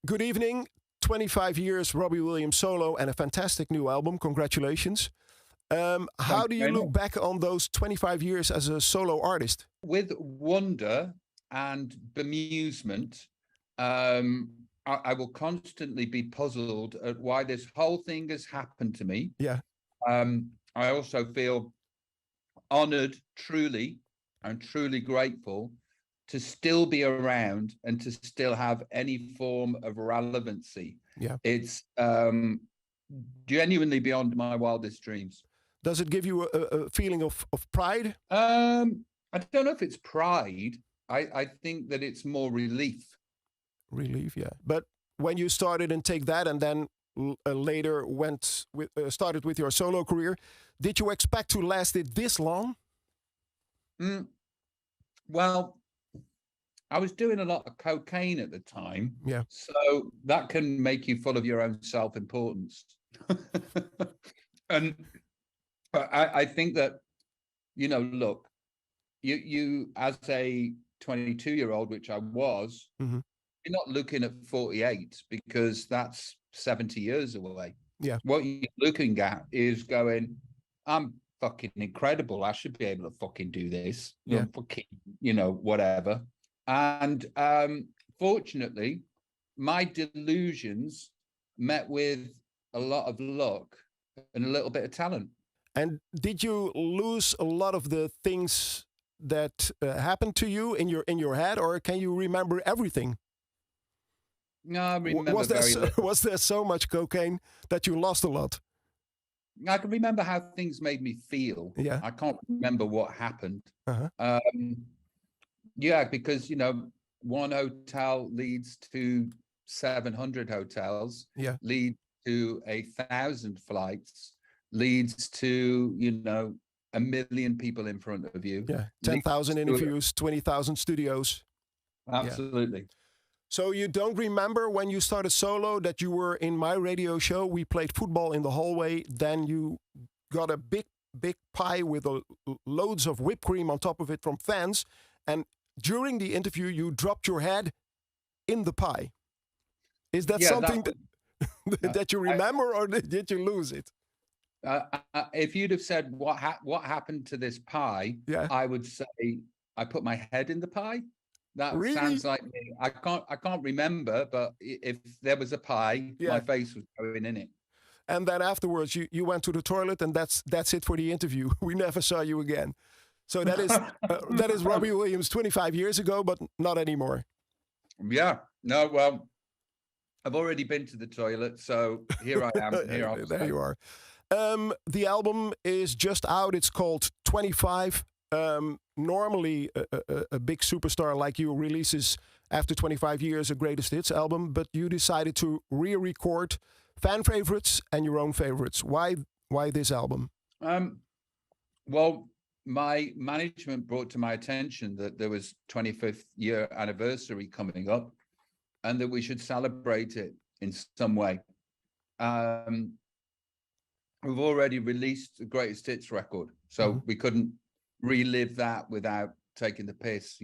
Good evening. 25 years Robbie Williams solo and a fantastic new album. Congratulations. How Thank do you you very look much. back on those 25 years as a solo artist? With wonder and bemusement, I will constantly be puzzled at why this whole thing has happened to me. Yeah. I also feel honored, truly, and truly grateful to still be around and to still have any form of relevancy. Yeah. It's genuinely beyond my wildest dreams. Does it give you a feeling of pride? I don't know if it's pride. I think that it's more relief. Relief, yeah. But when you started in Take That and then later started with your solo career, did you expect to last it this long? Mm, well, I was doing a lot of cocaine at the time, Yeah. so that can make you full of your own self-importance. And I think that, look, you as a 22-year-old, which I was, Hmm. you're not looking at 48 because that's 70 years away. Yeah. What you're looking at is going, I'm fucking incredible. I should be able to fucking do this. Yeah. Fucking, whatever. And fortunately, my delusions met with a lot of luck and a little bit of talent. And did you lose a lot of the things that happened to you in your head, or can you remember everything? No, I remember Was there very little. was there so much cocaine that you lost a lot? I can remember how things made me feel. Yeah. I can't remember what happened. Uh-huh. Yeah, because one hotel leads to 700 hotels, Yeah. leads to 1,000 flights, leads to a million people in front of you. Yeah. leads 10,000 to- interviews, 20,000 studios. Yeah. Absolutely. So you don't remember when you started solo that you were in my radio show? We played football in the hallway. Then you got a big pie with loads of whipped cream on top of it from fans. And during the interview, you dropped your head in the pie. Is that Yeah, something that that you remember, or did you lose it? if you'd have said what happened to this pie, Yeah. I would say I put my head in the pie. That Really? sounds like me. I can't remember, but if there was a pie, my Yeah. face was going in it. And then afterwards, you went to the toilet, and that's it for the interview. We never saw you again. So that is Robbie Williams 25 years ago, but not anymore. Yeah. No, well, I've already been to the toilet, so here I am. Here I'll There stay. you are. The album is just out. It's called 25. Normally, a big superstar like you releases after 25 years a greatest hits album, but you decided to re-record fan favorites and your own favorites. Why this album? Well, my management brought to my attention that there was 25th year anniversary coming up and that we should celebrate it in some way. We've already released the greatest hits record, so we couldn't relive that without taking the piss,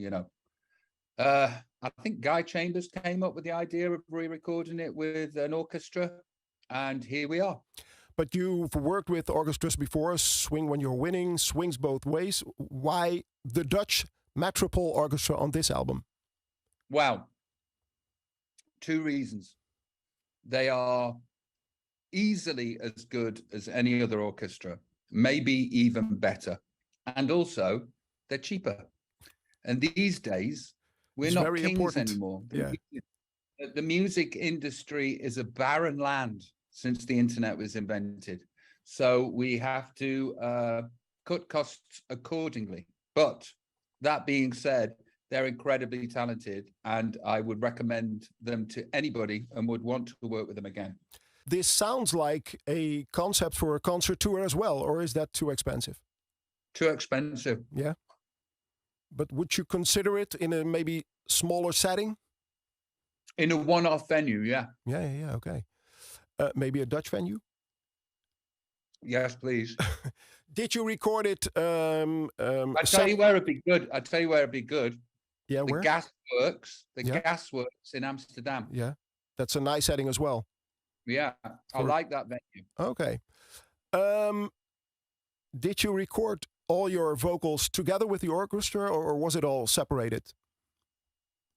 I think Guy Chambers came up with the idea of re-recording it with an orchestra, and here we are. But you've worked with orchestras before, Swing When You're Winning, Swings Both Ways. Why the Dutch Metropole Orchestra on this album? Well, two reasons. They are easily as good as any other orchestra, maybe even better. And also, they're cheaper. And these days, we're It's not very kings important. anymore. Yeah. The music industry is a barren land since the internet was invented. So we have to cut costs accordingly. But that being said, they're incredibly talented, and I would recommend them to anybody and would want to work with them again. This sounds like a concept for a concert tour as well, or is that too expensive? Too expensive. Yeah. But would you consider it in a maybe smaller setting? In a one-off venue, yeah. Yeah, okay. Maybe a Dutch venue? Yes, please. Did you record it? I tell you where it'd be good. I tell you where it'd be good. Yeah, The where? Gasworks. The Yeah. Gasworks in Amsterdam. Yeah. That's a nice setting as well. Yeah, I like that venue. Okay. Did you record all your vocals together with the orchestra, or was it all separated?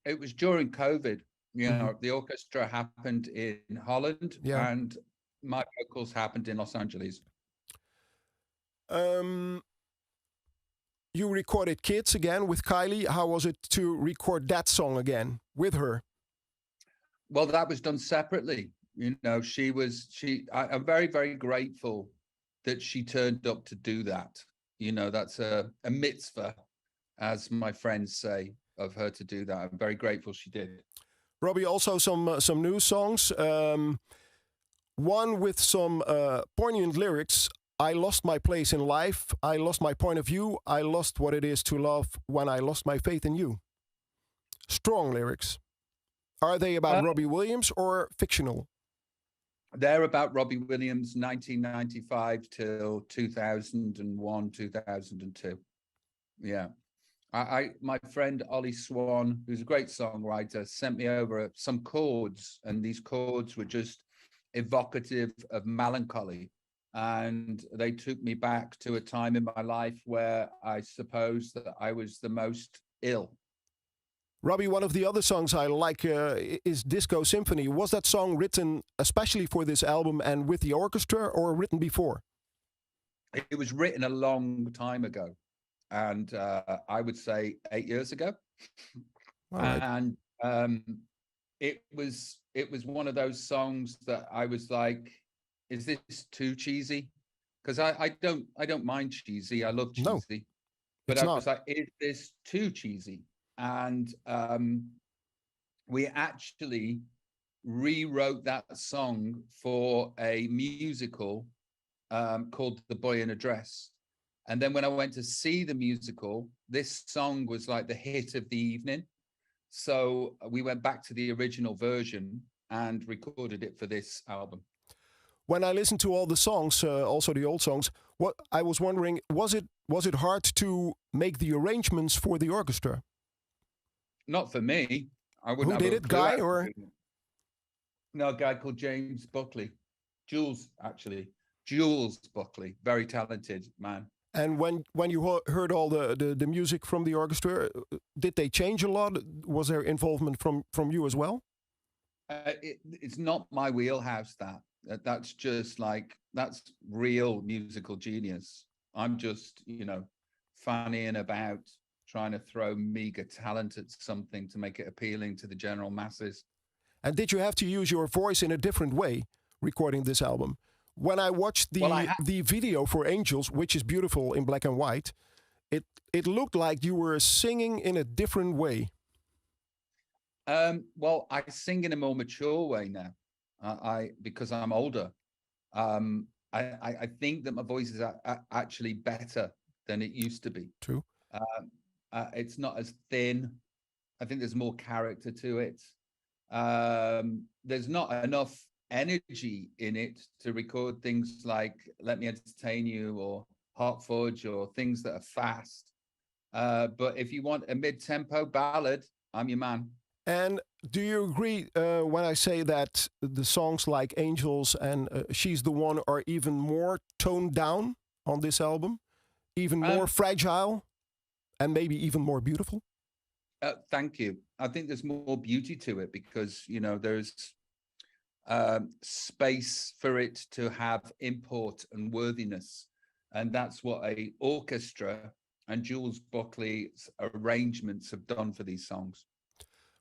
It was during COVID. You know, the orchestra happened in Holland, and my vocals happened in Los Angeles. You recorded Kids again with Kylie. How was it to record that song again with her? Well, that was done separately. You know, I'm very, very grateful that she turned up to do that. You know, that's a mitzvah, as my friends say, of her to do that. I'm very grateful she did. Robbie, also some new songs. One with some poignant lyrics. I lost my place in life. I lost my point of view. I lost what it is to love when I lost my faith in you. Strong lyrics. Are they about Robbie Williams or fictional? They're about Robbie Williams, 1995 till 2001, 2002. Yeah. My friend Ollie Swan, who's a great songwriter, sent me over some chords, and these chords were just evocative of melancholy. And they took me back to a time in my life where I suppose that I was the most ill. Robbie, one of the other songs I like is Disco Symphony. Was that song written especially for this album and with the orchestra, or written before? It was written a long time ago, and I would say 8 years ago. Right. And it was one of those songs that I was like, is this too cheesy? Because I don't mind cheesy. I love cheesy. No, but I was like, is this too cheesy? And we actually rewrote that song for a musical called The Boy in a Dress. And then when I went to see the musical, this song was like the hit of the evening. So we went back to the original version and recorded it for this album. When I listened to all the songs, also the old songs, what I was wondering, was it hard to make the arrangements for the orchestra? Not for me. I wouldn't. Who did it, Guy or? No, a guy called James Buckley. Jules, actually. Jules Buckley, very talented man. And when you heard all the music from the orchestra, did they change a lot? Was there involvement from you as well? It's not my wheelhouse. That's just like, that's real musical genius. I'm just, fannying about, trying to throw meager talent at something to make it appealing to the general masses. And did you have to use your voice in a different way recording this album? When I watched the video for Angels, which is beautiful in black and white, it looked like you were singing in a different way. Well, I sing in a more mature way now. Because I'm older. I think that my voice is actually better than it used to be. True. It's not as thin. I think there's more character to it. There's not enough energy in it to record things like Let Me Entertain You or Heart Fudge or things that are fast. But if you want a mid-tempo ballad, I'm your man. And do you agree when I say that the songs like Angels and She's the One are even more toned down on this album? Even more fragile and maybe even more beautiful? Thank you. I think there's more beauty to it because, there's space for it to have import and worthiness. And that's what a orchestra and Jules Buckley's arrangements have done for these songs.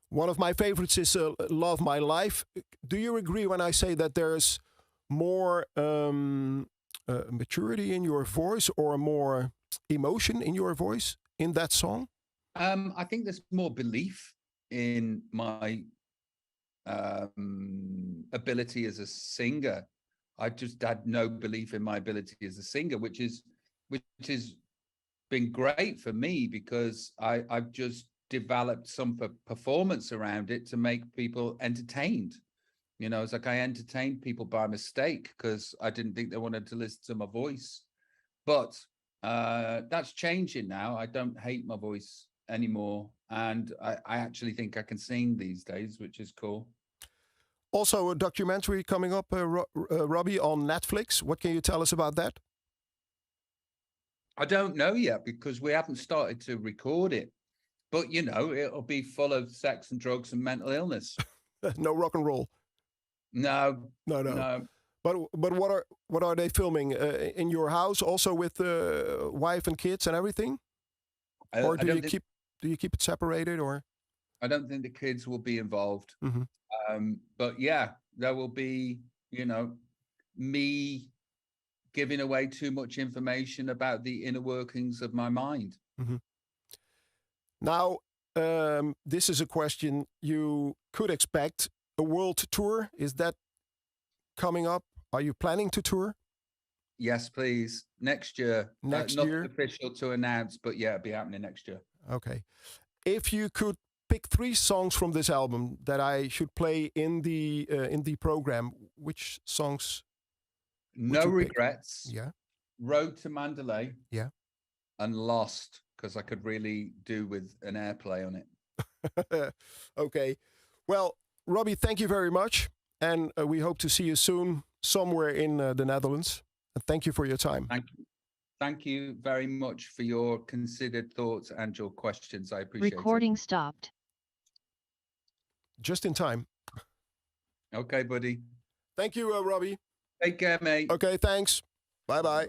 One of my favorites is Love My Life. Do you agree when I say that there's more maturity in your voice or more emotion in your voice in that song? I think there's more belief in my ability as a singer. I just had no belief in my ability as a singer, which has been great for me because I've just developed some performance around it to make people entertained. It's like I entertained people by mistake because I didn't think they wanted to listen to my voice. But that's changing now. I don't hate my voice anymore. And I actually think I can sing these days, which is cool. Also, a documentary coming up, Robbie, on Netflix. What can you tell us about that? I don't know yet because we haven't started to record it. But, you know, it'll be full of sex and drugs and mental illness. No rock and roll. No. No. But what are they filming in your house? Also with wife and kids and everything, or do you keep it separated? Or I don't think the kids will be involved. Mm-hmm. But yeah, there will be, you know, me giving away too much information about the inner workings of my mind. Mm-hmm. Now, this is a question you could expect. A world tour, is that coming up? Are you planning to tour? Yes, please. Next year. Next not year? official to announce, but yeah, it'll be happening next year. Okay. If you could pick 3 songs from this album that I should play in the program, which songs? No Regrets. Pick? Yeah. Road to Mandalay. Yeah. And Lost, because I could really do with an airplay on it. Okay. Well, Robbie, thank you very much. And we hope to see you soon somewhere in the Netherlands. And thank you for your time. Thank you. Thank you very much for your considered thoughts and your questions. I appreciate it. Recording stopped. Just in time. Okay, buddy. Thank you, Robbie. Take care, mate. Okay, thanks. Bye-bye.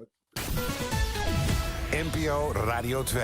NPO Radio 2.